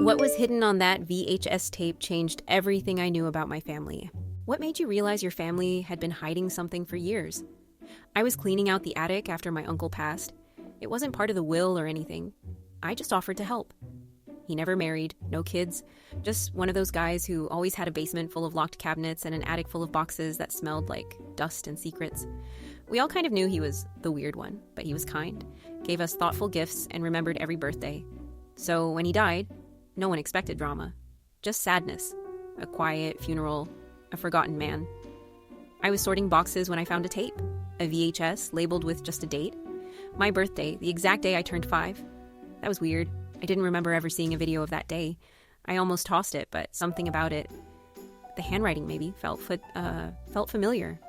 What was hidden on that VHS tape changed everything I knew about my family. What made you realize your family had been hiding something for years? I was cleaning out the attic after my uncle passed. It wasn't part of the will or anything. I just offered to help. He never married, no kids, just one of those guys who always had a basement full of locked cabinets and an attic full of boxes that smelled like dust and secrets. We all kind of knew he was the weird one, but he was kind, gave us thoughtful gifts, and remembered every birthday. So when he died, no one expected drama. Just sadness. A quiet funeral, a forgotten man. I was sorting boxes when I found a tape, a VHS labeled with just a date. My birthday, the exact day I turned 5. That was weird. I didn't remember ever seeing a video of that day. I almost tossed it, but something about it, the handwriting maybe, felt familiar.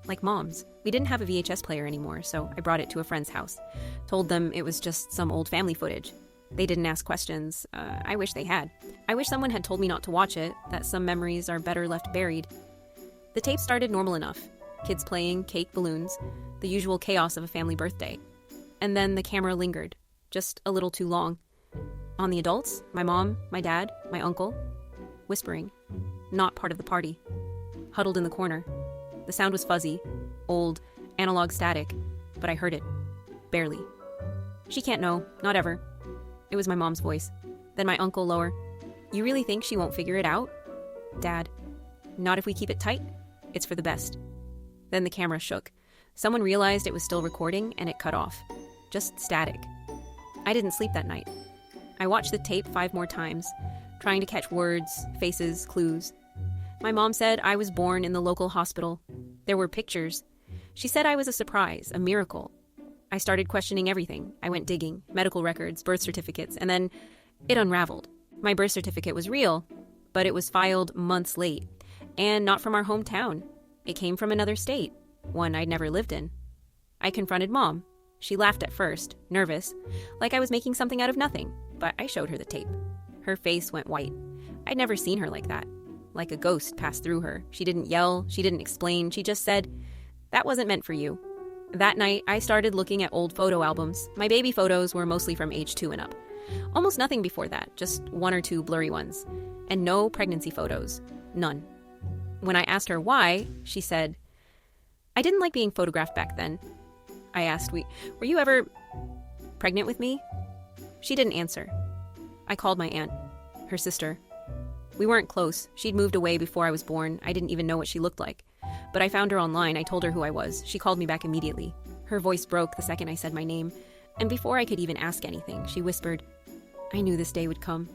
Like Mom's. We didn't have a VHS player anymore, so I brought it to a friend's house. Told them it was just some old family footage. They didn't ask questions. I wish they had. I wish someone had told me not to watch it, that some memories are better left buried. The tape started normal enough. Kids playing, cake, balloons, the usual chaos of a family birthday. And then the camera lingered, just a little too long. On the adults, my mom, my dad, my uncle, whispering, not part of the party. Huddled in the corner. The sound was fuzzy, old, analog static, but I heard it. Barely. She can't know, not ever. It was my mom's voice. Then my uncle lower. You really think she won't figure it out? Dad. Not if we keep it tight. It's for the best. Then the camera shook. Someone realized it was still recording and it cut off. Just static. I didn't sleep that night. I watched the tape 5 more times, trying to catch words, faces, clues. My mom said I was born in the local hospital. There were pictures. She said I was a surprise, a miracle. I started questioning everything. I went digging, medical records, birth certificates, and then it unraveled. My birth certificate was real, but it was filed months late, and not from our hometown. It came from another state, one I'd never lived in. I confronted Mom. She laughed at first, nervous, like I was making something out of nothing, but I showed her the tape. Her face went white. I'd never seen her like that. Like a ghost passed through her. She didn't yell, she didn't explain, she just said, "That wasn't meant for you." That night, I started looking at old photo albums. My baby photos were mostly from age 2 and up. Almost nothing before that, just 1 or 2 blurry ones. And no pregnancy photos. None. When I asked her why, she said, "I didn't like being photographed back then." I asked, were you ever pregnant with me? She didn't answer. I called my aunt, her sister. We weren't close. She'd moved away before I was born. I didn't even know what she looked like. But I found her online. I told her who I was. She called me back immediately. Her voice broke the second I said my name. And before I could even ask anything, she whispered, "I knew this day would come."